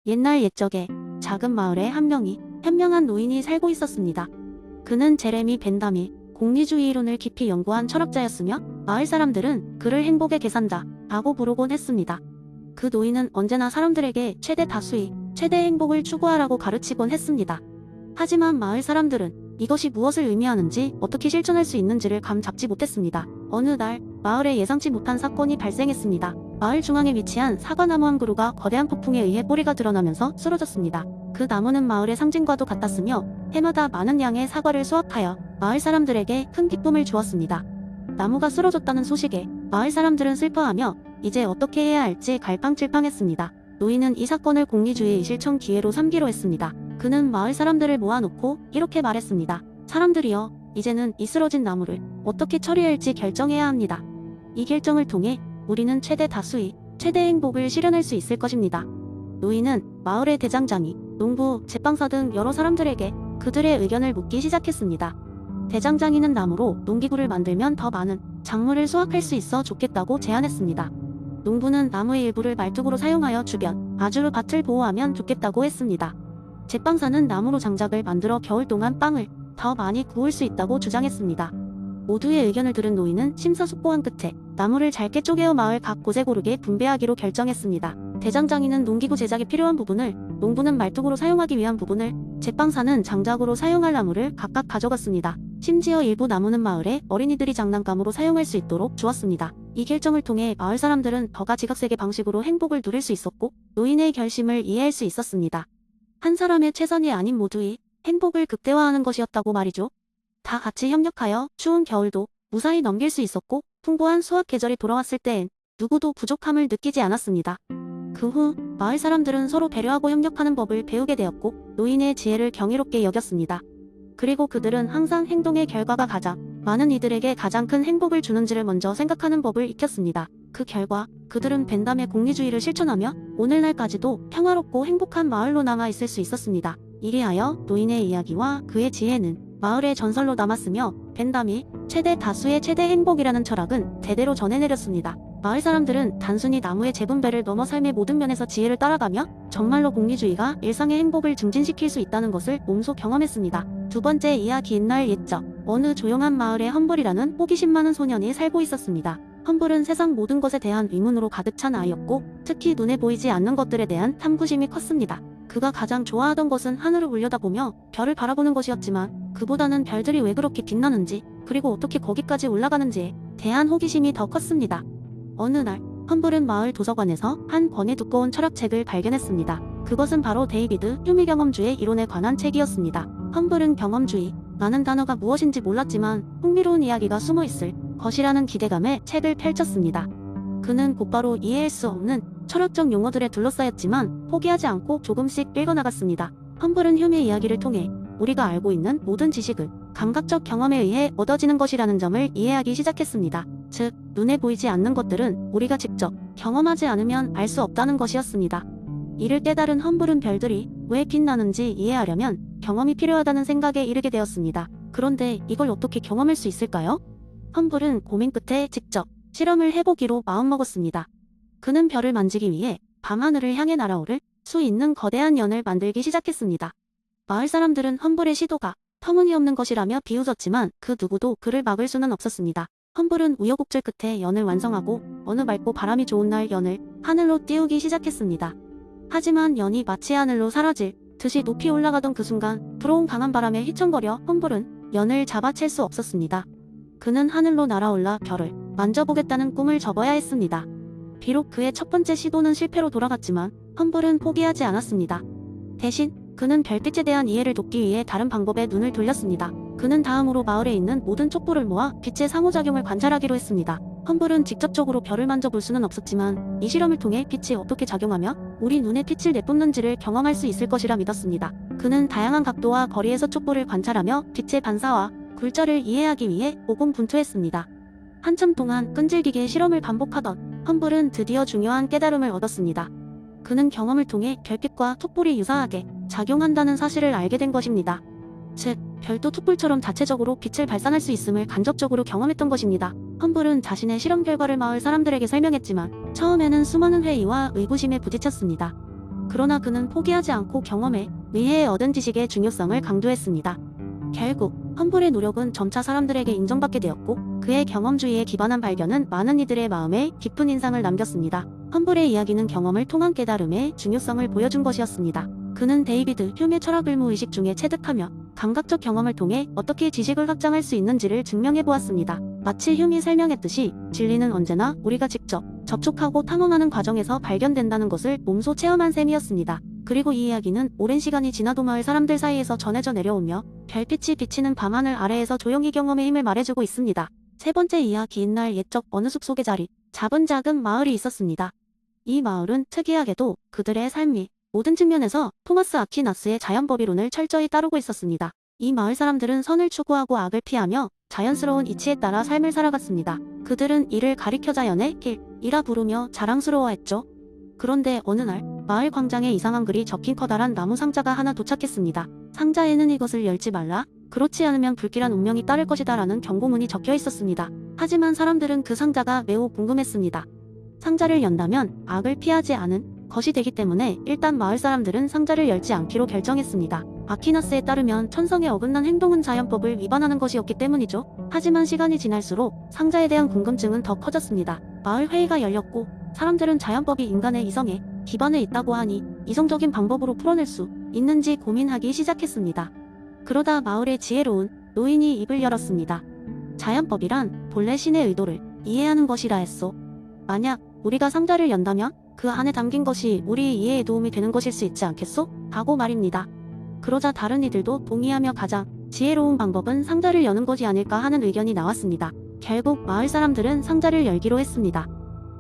옛날 옛적에 작은 마을에 한 명이 현명한 노인이 살고 있었습니다. 그는 제레미 벤담이 공리주의 이론을 깊이 연구한 철학자였으며 마을 사람들은 그를 행복의 계산자라고 부르곤 했습니다. 그 노인은 언제나 사람들에게 최대 다수의 최대 행복을 추구하라고 가르치곤 했습니다. 하지만 마을 사람들은 이것이 무엇을 의미하는지 어떻게 실천할 수 있는지를 감 잡지 못했습니다. 어느 날 마을에 예상치 못한 사건이 발생했습니다. 마을 중앙에 위치한 사과나무 한 그루가 거대한 폭풍에 의해 뿌리가 드러나면서 쓰러졌습니다. 그 나무는 마을의 상징과도 같았으며 해마다 많은 양의 사과를 수확하여 마을 사람들에게 큰 기쁨을 주었습니다. 나무가 쓰러졌다는 소식에 마을 사람들은 슬퍼하며 이제 어떻게 해야 할지 갈팡질팡했습니다. 노인은 이 사건을 공리주의의 실천 기회로 삼기로 했습니다. 그는 마을 사람들을 모아놓고 이렇게 말했습니다. 사람들이여, 이제는 이 쓰러진 나무를 어떻게 처리할지 결정해야 합니다. 이 결정을 통해 우리는 최대 다수의 최대 행복을 실현할 수 있을 것입니다. 노인은 마을의 대장장이, 농부, 제빵사 등 여러 사람들에게 그들의 의견을 묻기 시작했습니다. 대장장이는 나무로 농기구를 만들면 더 많은 작물을 수확할 수 있어 좋겠다고 제안했습니다. 농부는 나무의 일부를 말뚝으로 사용하여 주변 아주로 밭을 보호하면 좋겠다고 했습니다. 제빵사는 나무로 장작을 만들어 겨울 동안 빵을 더 많이 구울 수 있다고 주장했습니다. 모두의 의견을 들은 노인은 심사숙고한 끝에 나무를 잘게 쪼개어 마을 각 곳에 고르게 분배하기로 결정했습니다. 대장장이는 농기구 제작에 필요한 부분을, 농부는 말뚝으로 사용하기 위한 부분을, 제빵사는 장작으로 사용할 나무를 각각 가져갔습니다. 심지어 일부 나무는 마을의 어린이들이 장난감으로 사용할 수 있도록 주었습니다. 이 결정을 통해 마을 사람들은 더 가지각색의 방식으로 행복을 누릴 수 있었고 노인의 결심을 이해할 수 있었습니다. 한 사람의 최선이 아닌 모두의 행복을 극대화하는 것이었다고 말이죠. 다 같이 협력하여 추운 겨울도 무사히 넘길 수 있었고 풍부한 수확 계절이 돌아왔을 때엔 누구도 부족함을 느끼지 않았습니다. 그 후 마을 사람들은 서로 배려하고 협력하는 법을 배우게 되었고 노인의 지혜를 경이롭게 여겼습니다. 그리고 그들은 항상 행동의 결과가 가장 많은 이들에게 가장 큰 행복을 주는지를 먼저 생각하는 법을 익혔습니다. 그 결과 그들은 벤담의 공리주의를 실천하며 오늘날까지도 평화롭고 행복한 마을로 남아 있을 수 있었습니다. 이리하여 노인의 이야기와 그의 지혜는 마을의 전설로 남았으며 벤담이 최대 다수의 최대 행복이라는 철학은 대대로 전해내렸습니다. 마을 사람들은 단순히 나무의 재분배를 넘어 삶의 모든 면에서 지혜를 따라가며 정말로 공리주의가 일상의 행복을 증진시킬 수 있다는 것을 몸소 경험했습니다. 두 번째 이야기. 옛날 옛적 어느 조용한 마을에 험블이라는 호기심 많은 소년이 살고 있었습니다. 험블은 세상 모든 것에 대한 의문으로 가득 찬 아이였고 특히 눈에 보이지 않는 것들에 대한 탐구심이 컸습니다. 그가 가장 좋아하던 것은 하늘을 올려다보며 별을 바라보는 것이었지만 그보다는 별들이 왜 그렇게 빛나는지 그리고 어떻게 거기까지 올라가는지에 대한 호기심이 더 컸습니다. 어느 날 험블은 마을 도서관에서 한 권의 두꺼운 철학책을 발견했습니다. 그것은 바로 데이비드 휴미 경험주의 이론에 관한 책이었습니다. 험블은 경험주의라는 단어가 무엇인지 몰랐지만 흥미로운 이야기가 숨어있을 것이라는 기대감에 책을 펼쳤습니다. 그는 곧바로 이해할 수 없는 철학적 용어들에 둘러싸였지만 포기하지 않고 조금씩 읽어나갔습니다. 험블은 휴미의 이야기를 통해 우리가 알고 있는 모든 지식은 감각적 경험에 의해 얻어지는 것이라는 점을 이해하기 시작했습니다. 즉, 눈에 보이지 않는 것들은 우리가 직접 경험하지 않으면 알 수 없다는 것이었습니다. 이를 깨달은 험블은 별들이 왜 빛나는지 이해하려면 경험이 필요하다는 생각에 이르게 되었습니다. 그런데 이걸 어떻게 경험할 수 있을까요? 험블은 고민 끝에 직접 실험을 해보기로 마음먹었습니다. 그는 별을 만지기 위해 밤하늘을 향해 날아오를 수 있는 거대한 연을 만들기 시작했습니다. 마을 사람들은 험블의 시도가 터무니없는 것이라며 비웃었지만 그 누구도 그를 막을 수는 없었습니다. 험블은 우여곡절 끝에 연을 완성하고 어느 맑고 바람이 좋은 날 연을 하늘로 띄우기 시작했습니다. 하지만 연이 마치 하늘로 사라질 듯이 높이 올라가던 그 순간 불어온 강한 바람에 휘청거려 험블은 연을 잡아챌 수 없었습니다. 그는 하늘로 날아올라 별을 만져보겠다는 꿈을 접어야 했습니다. 비록 그의 첫 번째 시도는 실패로 돌아갔지만 험블은 포기하지 않았습니다. 대신 그는 별빛에 대한 이해를 돕기 위해 다른 방법에 눈을 돌렸습니다. 그는 다음으로 마을에 있는 모든 촛불을 모아 빛의 상호작용을 관찰하기로 했습니다. 험블은 직접적으로 별을 만져볼 수는 없었지만 이 실험을 통해 빛이 어떻게 작용하며 우리 눈에 빛을 내뿜는지를 경험할 수 있을 것이라 믿었습니다. 그는 다양한 각도와 거리에서 촛불을 관찰하며 빛의 반사와 굴절을 이해하기 위해 고군분투했습니다. 한참 동안 끈질기게 실험을 반복하던 험블은 드디어 중요한 깨달음을 얻었습니다. 그는 경험을 통해 별빛과 촛불이 유사하게 작용한다는 사실을 알게 된 것입니다. 즉, 별도 촛불처럼 자체적으로 빛을 발산할 수 있음을 간접적으로 경험했던 것입니다. 험블은 자신의 실험 결과를 마을 사람들에게 설명했지만 처음에는 수많은 회의와 의구심에 부딪혔습니다. 그러나 그는 포기하지 않고 경험에 의해 얻은 지식의 중요성을 강조했습니다. 결국 험블의 노력은 점차 사람들에게 인정받게 되었고 그의 경험주의에 기반한 발견은 많은 이들의 마음에 깊은 인상을 남겼습니다. 험블의 이야기는 경험을 통한 깨달음의 중요성을 보여준 것이었습니다. 그는 데이비드 휴메의 철학 의무의식 중에 체득하며 감각적 경험을 통해 어떻게 지식을 확장할 수 있는지를 증명해 보았습니다. 마치 휴메이 설명했듯이 진리는 언제나 우리가 직접 접촉하고 탐험하는 과정에서 발견된다는 것을 몸소 체험한 셈이었습니다. 그리고 이 이야기는 오랜 시간이 지나도 마을 사람들 사이에서 전해져 내려오며 별빛이 비치는 밤하늘 아래에서 조용히 경험의 힘을 말해주고 있습니다. 세 번째 이야기. 옛날 옛적 어느 숲속의 자리 잡은 작은 마을이 있었습니다. 이 마을은 특이하게도 그들의 삶이 모든 측면에서 토마스 아퀴나스의 자연법 이론을 철저히 따르고 있었습니다. 이 마을 사람들은 선을 추구하고 악을 피하며 자연스러운 이치에 따라 삶을 살아갔습니다. 그들은 이를 가리켜 자연의 길이라 부르며 자랑스러워했죠. 그런데 어느 날 마을 광장에 이상한 글이 적힌 커다란 나무 상자가 하나 도착했습니다. 상자에는 이것을 열지 말라, 그렇지 않으면 불길한 운명이 따를 것이다 라는 경고문이 적혀 있었습니다. 하지만 사람들은 그 상자가 매우 궁금했습니다. 상자를 연다면 악을 피하지 않은 것이 되기 때문에 일단 마을 사람들은 상자를 열지 않기로 결정했습니다. 아퀴나스에 따르면 천성에 어긋난 행동은 자연법을 위반하는 것이었기 때문이죠. 하지만 시간이 지날수록 상자에 대한 궁금증은 더 커졌습니다. 마을 회의가 열렸고 사람들은 자연법이 인간의 이성에 기반해 있다고 하니 이성적인 방법으로 풀어낼 수 있는지 고민하기 시작했습니다. 그러다 마을의 지혜로운 노인이 입을 열었습니다. 자연법이란 본래 신의 의도를 이해하는 것이라 했소. 만약 우리가 상자를 연다면 그 안에 담긴 것이 우리의 이해에 도움이 되는 것일 수 있지 않겠소? 하고 말입니다. 그러자 다른 이들도 동의하며 가장 지혜로운 방법은 상자를 여는 것이 아닐까 하는 의견이 나왔습니다. 결국 마을 사람들은 상자를 열기로 했습니다.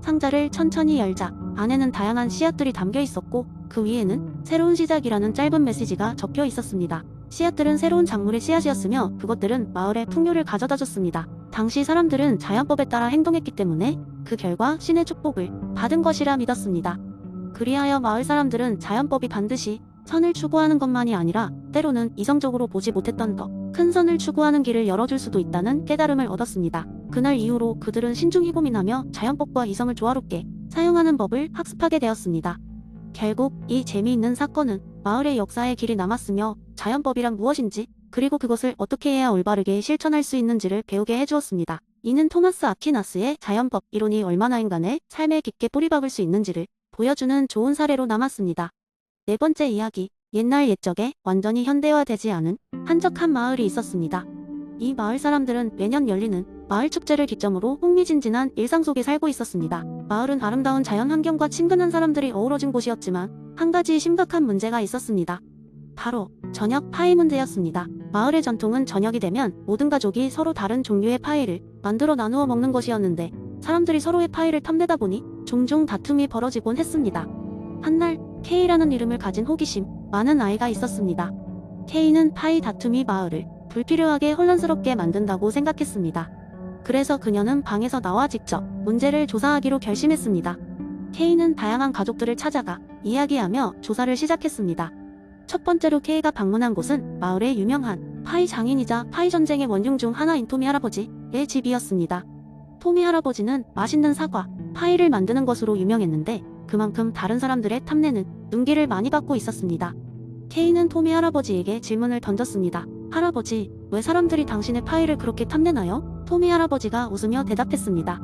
상자를 천천히 열자 안에는 다양한 씨앗들이 담겨 있었고 그 위에는 새로운 시작이라는 짧은 메시지가 적혀 있었습니다. 씨앗들은 새로운 작물의 씨앗이었으며 그것들은 마을에 풍요를 가져다 줬습니다. 당시 사람들은 자연법에 따라 행동했기 때문에 그 결과 신의 축복을 받은 것이라 믿었습니다. 그리하여 마을 사람들은 자연법이 반드시 선을 추구하는 것만이 아니라 때로는 이성적으로 보지 못했던 더 큰 선을 추구하는 길을 열어줄 수도 있다는 깨달음을 얻었습니다. 그날 이후로 그들은 신중히 고민하며 자연법과 이성을 조화롭게 사용하는 법을 학습하게 되었습니다. 결국 이 재미있는 사건은 마을의 역사에 길이 남았으며 자연법이란 무엇인지 그리고 그것을 어떻게 해야 올바르게 실천할 수 있는지를 배우게 해주었습니다. 이는 토마스 아퀴나스의 자연법 이론이 얼마나 인간의 삶에 깊게 뿌리박을 수 있는지를 보여주는 좋은 사례로 남았습니다. 네 번째 이야기. 옛날 옛적에 완전히 현대화되지 않은 한적한 마을이 있었습니다. 이 마을 사람들은 매년 열리는 마을 축제를 기점으로 흥미진진한 일상 속에 살고 있었습니다. 마을은 아름다운 자연 환경과 친근한 사람들이 어우러진 곳이었지만 한 가지 심각한 문제가 있었습니다. 바로 저녁 파이 문제였습니다. 마을의 전통은 저녁이 되면 모든 가족이 서로 다른 종류의 파이를 만들어 나누어 먹는 것이었는데 사람들이 서로의 파이를 탐내다 보니 종종 다툼이 벌어지곤 했습니다. 한날 K라는 이름을 가진 호기심 많은 아이가 있었습니다. K는 파이 다툼이 마을을 불필요하게 혼란스럽게 만든다고 생각했습니다. 그래서 그녀는 방에서 나와 직접 문제를 조사하기로 결심했습니다. K는 다양한 가족들을 찾아가 이야기하며 조사를 시작했습니다. 첫 번째로 K가 방문한 곳은 마을의 유명한 파이 장인이자 파이 전쟁의 원흉 중 하나인 토미 할아버지의 집이었습니다. 토미 할아버지는 맛있는 사과, 파이를 만드는 것으로 유명했는데 그만큼 다른 사람들의 탐내는 눈길을 많이 받고 있었습니다. K는 토미 할아버지에게 질문을 던졌습니다. 할아버지, 왜 사람들이 당신의 파이를 그렇게 탐내나요? 토미 할아버지가 웃으며 대답했습니다.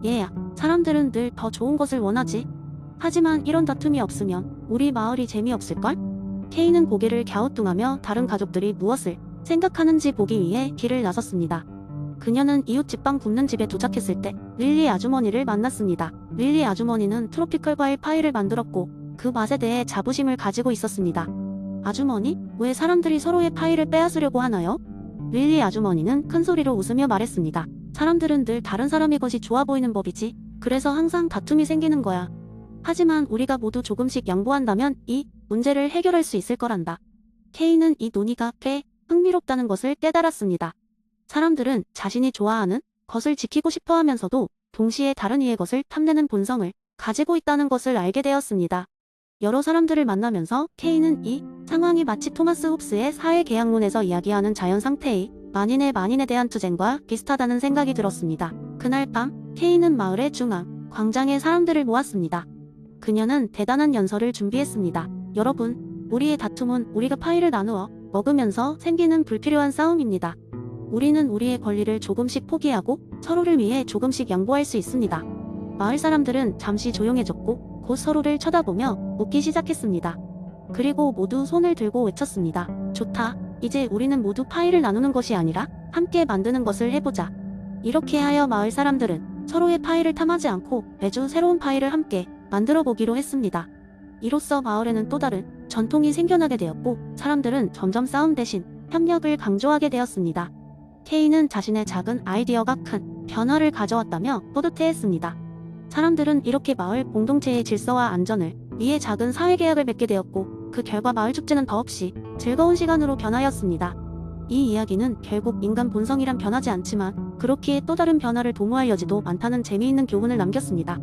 얘야, 사람들은 늘 더 좋은 것을 원하지. 하지만 이런 다툼이 없으면 우리 마을이 재미없을걸? K는 고개를 갸우뚱하며 다른 가족들이 무엇을 생각하는지 보기 위해 길을 나섰습니다. 그녀는 이웃집 빵 굽는 집에 도착했을 때 릴리 아주머니를 만났습니다. 릴리 아주머니는 트로피컬 과일 파이를 만들었고 그 맛에 대해 자부심을 가지고 있었습니다. 아주머니, 왜 사람들이 서로의 파이를 빼앗으려고 하나요? 릴리 아주머니는 큰 소리로 웃으며 말했습니다. 사람들은 늘 다른 사람의 것이 좋아 보이는 법이지. 그래서 항상 다툼이 생기는 거야. 하지만 우리가 모두 조금씩 양보한다면 이 문제를 해결할 수 있을 거란다. K는 이 논의가 꽤 흥미롭다는 것을 깨달았습니다. 사람들은 자신이 좋아하는 것을 지키고 싶어 하면서도 동시에 다른 이의 것을 탐내는 본성을 가지고 있다는 것을 알게 되었습니다. 여러 사람들을 만나면서 K는 이 상황이 마치 토마스 홉스의 사회계약론에서 이야기하는 자연 상태의 만인에 대한 투쟁과 비슷하다는 생각이 들었습니다. 그날 밤 K는 마을의 중앙 광장에 사람들을 모았습니다. 그녀는 대단한 연설을 준비했습니다. 여러분, 우리의 다툼은 우리가 파이를 나누어 먹으면서 생기는 불필요한 싸움입니다. 우리는 우리의 권리를 조금씩 포기하고 서로를 위해 조금씩 양보할 수 있습니다. 마을 사람들은 잠시 조용해졌고 곧 서로를 쳐다보며 웃기 시작했습니다. 그리고 모두 손을 들고 외쳤습니다. 좋다. 이제 우리는 모두 파이를 나누는 것이 아니라 함께 만드는 것을 해보자. 이렇게 하여 마을 사람들은 서로의 파이를 탐하지 않고 매주 새로운 파이를 함께 만들어 보기로 했습니다. 이로써 마을에는 또 다른 전통이 생겨나게 되었고 사람들은 점점 싸움 대신 협력을 강조하게 되었습니다. 케이는 자신의 작은 아이디어가 큰 변화를 가져왔다며 뿌듯해했습니다. 사람들은 이렇게 마을 공동체의 질서와 안전을 위해 작은 사회계약을 맺게 되었고 그 결과 마을 축제는 더없이 즐거운 시간으로 변하였습니다. 이 이야기는 결국 인간 본성이란 변하지 않지만 그렇기에 또 다른 변화를 도모할 여지도 많다는 재미있는 교훈을 남겼습니다.